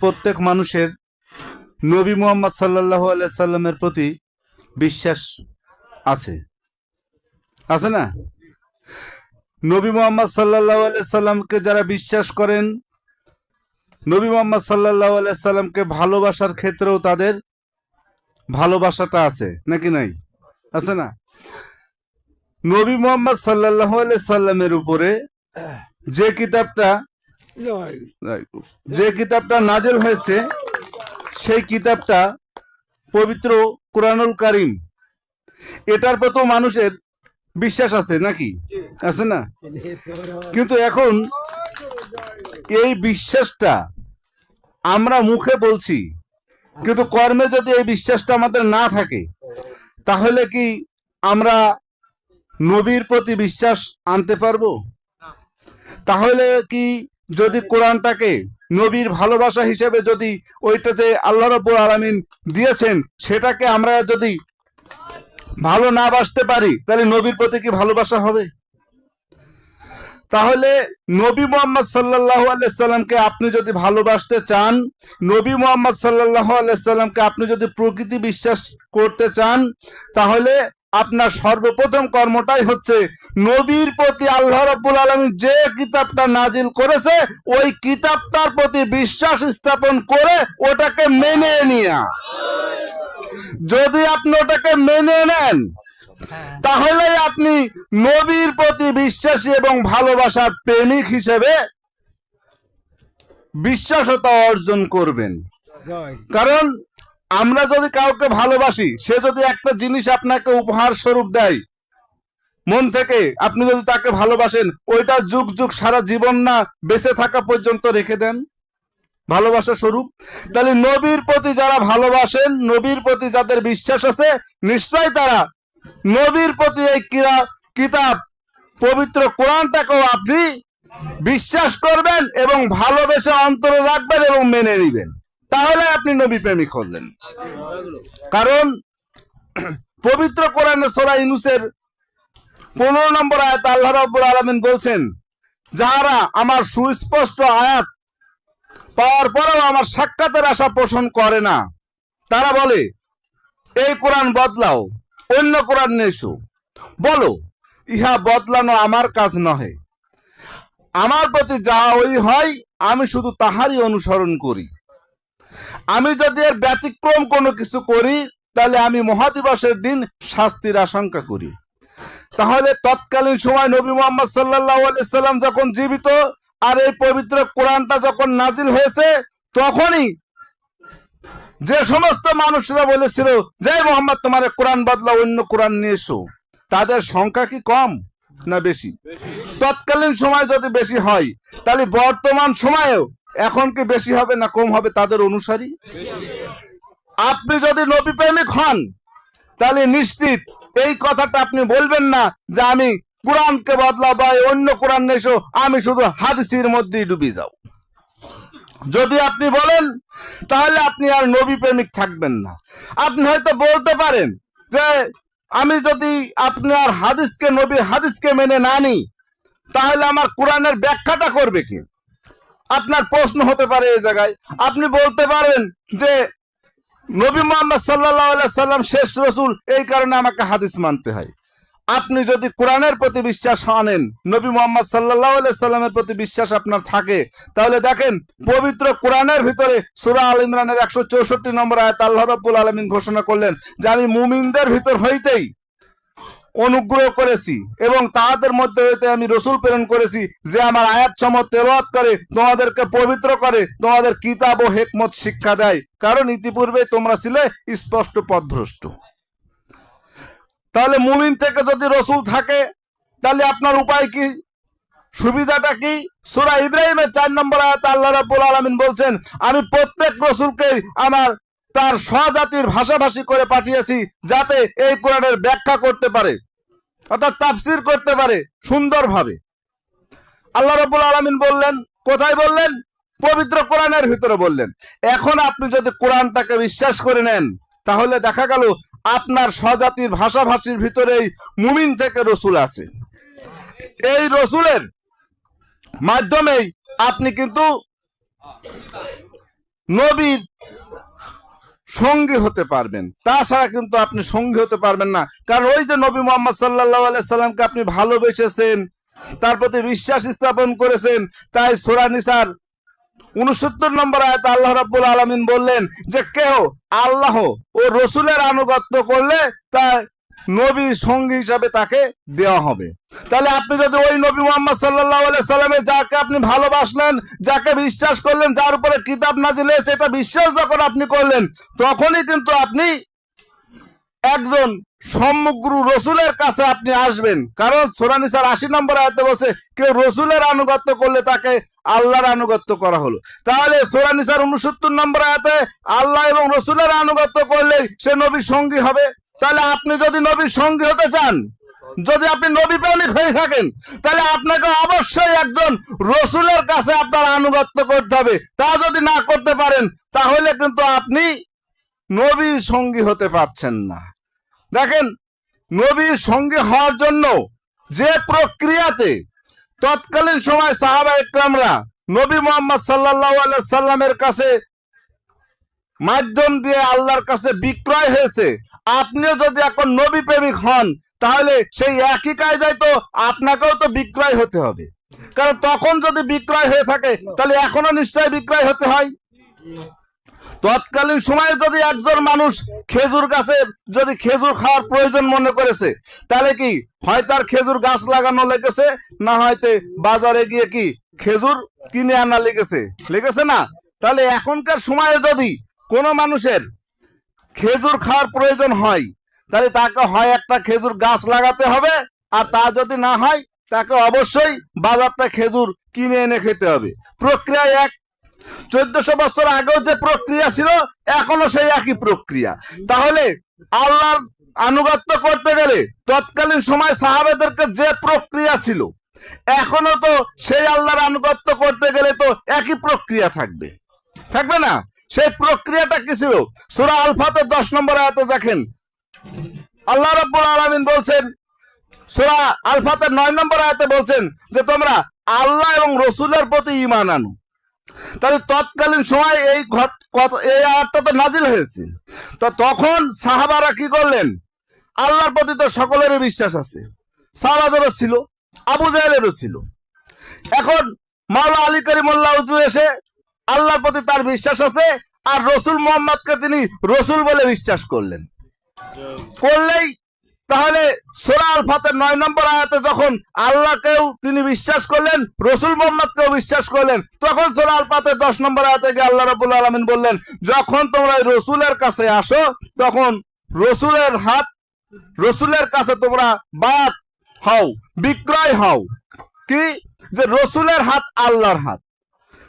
প্রত্যেক মানুষের নবী মুহাম্মদ সাল্লাল্লাহু আলাইহি সাল্লামের প্রতি বিশ্বাস আছে, আছে না? নবী মুহাম্মদ সাল্লাল্লাহু আলাইহি সাল্লামকে যারা বিশ্বাস করেন, নবী মুহাম্মদ সাল্লাল্লাহু আলাইহি সাল্লামকে ভালোবাসার ক্ষেত্রেও তাদের ভালোবাসাটা আছে নাকি নাই? আছে না? নবী মুহাম্মদ সাল্লাল্লাহু আলাইহি সাল্লামের উপরে যে কিতাবটা নাজিল হয়েছে, সেই কিতাবটা পবিত্র কুরআনুল কারীম, এটার প্রতি মানুষের বিশ্বাস আছে নাকি? আছে না? কিন্তু এখন এই বিশ্বাসটা আমরা মুখে বলছি, কিন্তু কর্মে যদি এই বিশ্বাসটা আমাদের না থাকে, তাহলে কি আমরা নবীর প্রতি বিশ্বাস আনতে পারবো? তাহলে কি যদি কোরআনটাকে নবীর ভালোবাসা হিসেবে যদি ওইটা যে আল্লাহ রাব্বুল আলামিন দিয়েছেন সেটাকে আমরা যদি ভালো না বাসতে পারি, তাহলে নবীর প্রতি কি ভালোবাসা হবে? তাহলে নবী মুহাম্মদ সাল্লাল্লাহু আলাইহি সাল্লামকে আপনি যদি ভালোবাসতে চান, নবী মুহাম্মদ সাল্লাল্লাহু আলাইহি সাল্লামকে আপনি যদি প্রকৃতি বিশ্বাস করতে চান, তাহলে আপনার সর্বপ্রথম কর্মটাই হচ্ছে নবীর প্রতি আল্লাহ রাব্বুল আলামিন যে কিতাবটা নাজিল করেছে ওই কিতাবটার প্রতি বিশ্বাস স্থাপন করে ওটাকে মেনে নেওয়া। যদি আপনি ওটাকে মেনে নেন, তাহলে আপনি নবীর প্রতি বিশ্বাসী এবং ভালোবাসার প্রেমিক হিসেবে বিশ্বাসতা অর্জন করবেন। কারণ আমরা যদি কাউকে ভালোবাসি, সে যদি একটা জিনিস আপনাকে উপহার স্বরূপ দেয় মন থেকে, আপনি যদি তাকে ভালোবাসেন, ওইটা যুগ যুগ সারা জীবন না বেঁচে থাকা পর্যন্ত রেখে দেন ভালোবাসা স্বরূপ। তাহলে নবীর প্রতি যারা ভালোবাসেন, নবীর প্রতি যাদের বিশ্বাস আছে, নিশ্চয় তারা নবীর প্রতি এই কিতাব পবিত্র কোরআনটাকেও আপনি বিশ্বাস করবেন এবং ভালোবেসে অন্তরে রাখবেন এবং মেনে নেবেন। তাহলে আপনি নবী প্রেমিক হলেন। কারণ পবিত্র কোরআনে সূরা ইউনূসের 15 নম্বর আয়াত আল্লাহ রাব্বুল আলামিন বলছেন, যারা আমার সুস্পষ্ট আয়াত পাওয়ার পরেও আমার সাক্ষাতের আশা পোষণ করে না, তারা বলে এই কোরআন বদলাও, অন্য কোরআন নিয়ে এসো। বলো, ইহা বদলানো আমার কাজ নহে, আমার প্রতি যা ওই হয় আমি শুধু তাহারই অনুসরণ করি। আমি যদি এর ব্যতিক্রম কোনো কিছু করি, তাহলে আমি মহাদিবসের দিন শাস্তির আশঙ্কা করি। তাহলে তৎকালীন সময় নবী মুহাম্মদ সাল্লাল্লাহু আলাইহি সাল্লাম যখন জীবিত আর এই পবিত্র কোরআনটা যখন নাজিল হয়েছে, তখনই যে সমস্ত মানুষরা বলেছিল যে মুহাম্মদ তোমার কোরআন বদলা, অন্য কোরআন নিয়ে এসো, তাদের সংখ্যা কি কম না বেশি? তৎকালীন সময় যদি বেশি হয়, তাহলে বর্তমান সময়েও এখন কি বেশি হবে না কম হবে তাদের অনুসারী? আপনি যদি নবী প্রেমিক হন, তাহলে নিশ্চিত এই কথাটা আপনি বলবেন না যে আমি কোরআনকে বদলা বা অন্য কোরআন নিয়ে এসো, আমি শুধু হাদিসের মধ্যেই ডুবে যাও। যদি আপনি বলেন, তাহলে আপনি আর নবী প্রেমিক থাকবেন না। আপনি হয়তো বলতে পারেন যে আমি যদি আপনার হাদিসকে, নবীর হাদিসকে মেনে না নিই, তাহলে আমার কোরআনের ব্যাখ্যাটা করবে কি? আপনার প্রশ্ন হতে পারে এই জায়গায়। আপনি বলতে পারেন যে নবী মুহাম্মদ সাল্লাল্লাহু আলাইহি সাল্লাম শেষ রাসূল, এই কারণে আমাকে হাদিস মানতে হয়। আপনি যদি কোরআনের প্রতি বিশ্বাস আনেন, নবী মুহাম্মদ সাল্লাল্লাহু আলাইহি সাল্লামের প্রতি বিশ্বাস আপনার থাকে, তাহলে দেখেন পবিত্র কোরআনের ভিতরে সূরা আল ইমরানের 164 নম্বর আয়াত আল্লাহ রাব্বুল আলামিন ঘোষণা করলেন যে আমি মুমিনদের ভিতর হইতেই অনুগ্রহ করেছি এবং তাদের মধ্যে হইতে আমি রাসূল প্রেরণ করেছি, যে আমার আয়াতসমূহ তেলাওয়াত করে, তোমাদেরকে পবিত্র করে, তোমাদের কিতাব ও হিকমত শিক্ষা দেয়, কারণ ইতিপূর্বে তোমরা ছিলে স্পষ্ট পথভ্রষ্ট। তাহলে মুমিন থেকে যদি রাসূল থাকে, তাহলে আপনার উপায় কি, সুবিধাটা কি? সূরা ইব্রাহিমের 4 নম্বর আয়াতে আল্লাহ রাব্বুল আলামিন বলছেন, আমি প্রত্যেক রাসূলকে আমার তার স্বজাতির ভাষাভাষী করে পাঠিয়েছি, যাতে এই কোরআনের ব্যাখ্যা করতে পারে, অর্থাৎ তাফসীর করতে পারে সুন্দরভাবে। আল্লাহ রাব্বুল আলামিন বললেন, কোথায় বললেন? পবিত্র কোরআনের ভিতরে বললেন। এখন আপনি যদি কোরআনটাকে বিশ্বাস করে নেন, তাহলে দেখা গেল আপনার স্বজাতির ভাষাভাষীর ভিতরেই মুমিন থেকে রাসূল আছে। এই রাসূলের মাধ্যমেই আপনি কিন্তু নবীর সঙ্গী হতে পারবেন, তাছাড়া কিন্তু আপনি সঙ্গী হতে পারবেন না। কারণ ওই যে নবী মুহাম্মদ সাল্লাল্লাহু আলাইহি সাল্লামকে আপনি ভালোবেসেছেন, তার প্রতি বিশ্বাস স্থাপন করেছেন, তাই সূরা নিসার 69 নম্বর আয়াতে আল্লাহ রাব্বুল আলামিন বললেন যে কেউ আল্লাহ ও রসুলের আনুগত্য করলে তা নবীর সঙ্গী হিসাবে তাকে দেওয়া হবে। তাহলে আপনি যদি ওই নবী মুহাম্মদ সাল্লাল্লাহু আলাইহি সাল্লামের যাকে আপনি ভালোবাসলেন, যাকে বিশ্বাস করলেন, যার উপরে কিতাব নাজিল হয়েছে, এটা বিশ্বাস যখন আপনি করলেন, তখনই কিন্তু আপনি একজন সমগ্র রসুলের কাছে আপনি আসবেন। কারণ সূরা নিসার 80 নম্বর আয়াতে বলছে কেউ রসুলের আনুগত্য করলে তাকে আল্লাহর আনুগত্য করা হলো। তাহলে সূরা নিসার 69 নম্বর আয়াতে আল্লাহ এবং রসুলের আনুগত্য করলে সে নবীর সঙ্গী হবে। তাহলে আপনি যদি নবীর সঙ্গী হতে চান, যদি আপনি নবী প্রেমিক হয়ে থাকেন, তাহলে আপনাকে অবশ্যই একজন রসুলের কাছে আপনার আনুগত্য করতে হবে। তা যদি না করতে পারেন, তাহলে কিন্তু আপনি নবীর সঙ্গী হতে পারছেন না। দেখেন, নবীর সঙ্গী হওয়ার জন্য যে প্রক্রিয়াতে তৎকালীন সময় সাহাবা ইকরামরা নবী মুহাম্মদ সাল্লাল্লাহু আলাইহি সাল্লামের কাছে মাধ্যম দিয়ে আল্লাহর কাছে বিক্রয় হয়েছে, আপনিও যদি এখন নবী প্রেমিক হন, তাহলে সেই একই কায়দায় তো আপনাকেও তো বিক্রয় হতে হবে। কারণ তখন যদি বিক্রয় হয়ে থাকে, তাহলে এখনো নিশ্চয়ই বিক্রয় হতে হয়। তৎকালীন সময়ে যদি একজন মানুষ খেজুর গাছে যদি খেজুর খাওয়ার প্রয়োজন মনে করেছে, তাহলে কি হয় তার খেজুর গাছ লাগানো লেগেছে, না হয়তো বাজারে গিয়ে কি খেজুর কিনে আনা লেগেছে না। তাহলে এখনকার সময়ে যদি কোনো মানুষের খেজুর খাওয়ার প্রয়োজন হয়, তাহলে তাকে হয় একটা খেজুর গাছ লাগাতে হবে, আর তা যদি না হয় তাকে অবশ্যই বাজার থেকে খেজুর কিনে এনে খেতে হবে। প্রক্রিয়া এক। 1400 বছর আগেও যে প্রক্রিয়া ছিল, এখনো সেই একই প্রক্রিয়া। তাহলে আল্লাহর আনুগত্য করতে গেলে তৎকালীন সময় সাহাবাদেরকে যে প্রক্রিয়া ছিল, এখনো তো সেই আল্লাহর আনুগত্য করতে গেলে তো একই প্রক্রিয়া থাকবে না? সেই প্রক্রিয়াটা কি ছিল? সূরা আল ফাতর 10 নম্বর আয়াতে দেখেন আল্লাহ রাব্বুল আলামিন বলছেন, সূরা আল ফাতর 9 নম্বর আয়াতে বলছেন যে তোমরা আল্লাহ এবং রসুলের প্রতি ঈমান আনো। তাহলে তৎকালীন সময় এই আয়াতটা তো নাজিল হয়েছে। তো তখন সাহাবারা কি করলেন? আল্লাহর প্রতি তো সকলেরই বিশ্বাস আছে, সাহাবাদেরও ছিল, আবু জাহেলেরও ছিল। এখন মাওলা আলী করিমুল্লাহ হুজুর এসে আল্লাহর প্রতি তার বিশ্বাস আছে, আর রসুল মুহাম্মদকে তিনি রসুল বলে বিশ্বাস করলেই তাহলে সূরা আল ফাতর 9 নম্বর আয়াতে যখন আল্লাহকেও তিনি বিশ্বাস করলেন, রসুল মুহাম্মদকেও বিশ্বাস করলেন, তখন সূরা আল ফাতর 10 নম্বর আয়াতে গিয়ে আল্লাহ রাব্বুল আলামিন বললেন, যখন তোমরা রসুলের কাছে আসো, তখন রসুলের কাছে তোমরা বায়াত হও, বিক্রয় হও। কি? যে রসুলের হাত আল্লাহর হাত।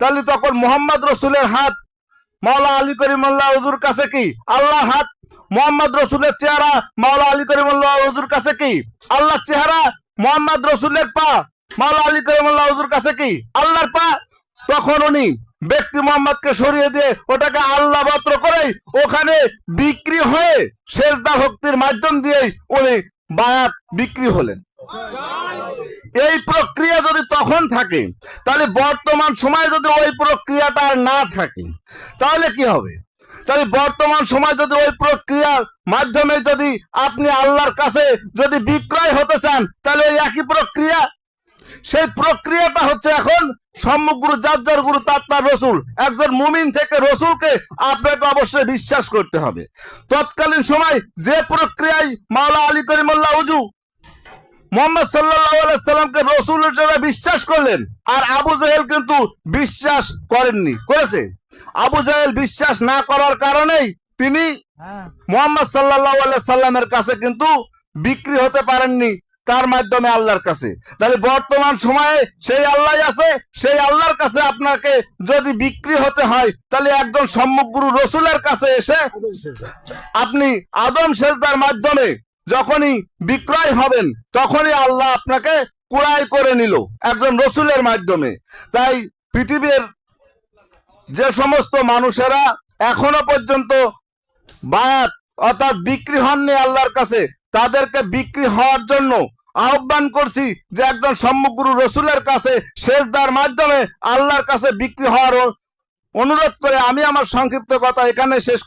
তাহলে তখন মোহাম্মদ রসুলের হাত মাওলা আলী করিমুল্লাহ হুজুর কাছে কি আল্লাহর হাত, মোহাম্মদ রসুলের চেহারা মাওলা আলী করিমুল্লাহ হুজুর কাছে কি আল্লাহর চেহারা, মোহাম্মদ রসুলের পা মাওলা আলী করিমুল্লাহ হুজুর কাছে কি আল্লাহর পা। তখন উনি ব্যক্তি মোহাম্মদকে সরিয়ে দিয়ে ওটাকে আল্লাহ মাত্র করেই ওখানে বিক্রি হয়ে সেজদা ভক্তির মাধ্যম দিয়েই উনি বায়াত বিক্রি হলেন। এই প্রক্রিয়া যদি তখন থাকে, তাহলে বর্তমান সময়ে যদি ওই প্রক্রিয়াটা আর না থাকে, তাহলে কি হবে? তাহলে বর্তমান সময় যদি ওই প্রক্রিয়ার মাধ্যমে যদি আপনি আল্লাহর কাছে যদি বিক্রয় হতে চান, তাহলে ওই একই প্রক্রিয়া। সেই প্রক্রিয়াটা হচ্ছে এখন সমগ্র যার গুরু তার রসুল। একজন মুমিন থেকে রসুলকে আপনাকে অবশ্যই বিশ্বাস করতে হবে। তৎকালীন সময় যে প্রক্রিয়ায় মাওলা আলী করিমুল্লাহ হুজুর মুহাম্মদ সাল্লাল্লাহু আলাইহি সাল্লামকে রসুল হিসেবে বিশ্বাস করলেন, আর আবু জাহেল কিন্তু বিশ্বাস করেছে। আবু জাহেল বিশ্বাস না করার কারণেই তিনি মুহাম্মদ সাল্লাল্লাহু আলাইহি সাল্লামের কাছে কিন্তু বিক্রি হতে পারেননি, তার মাধ্যমে আল্লাহর কাছে। তাহলে বর্তমান সময়ে সেই আল্লাহ আছে, সেই আল্লাহর কাছে আপনাকে যদি বিক্রি হতে হয়, তাহলে একজন সমগ্র রসুলের কাছে এসে আপনি আদম সেজদার মাধ্যমে যখনই বিক্রয় হবেন, তখনই আল্লাহ আপনাকে ক্রয় করে নিল একজন রসুলের মাধ্যমে। তাই পৃথিবীর যে সমস্ত মানুষেরা এখনো পর্যন্ত বায়াত অর্থাৎ বিক্রি হননি আল্লাহর কাছে, তাদেরকে বিক্রি হওয়ার জন্য আহ্বান করছি যে একজন সমগ্র রসুলের কাছে সেজদার মাধ্যমে আল্লাহর কাছে বিক্রি হওয়ার অনুরোধ করে আমি আমার সংক্ষিপ্ত কথা এখানে শেষ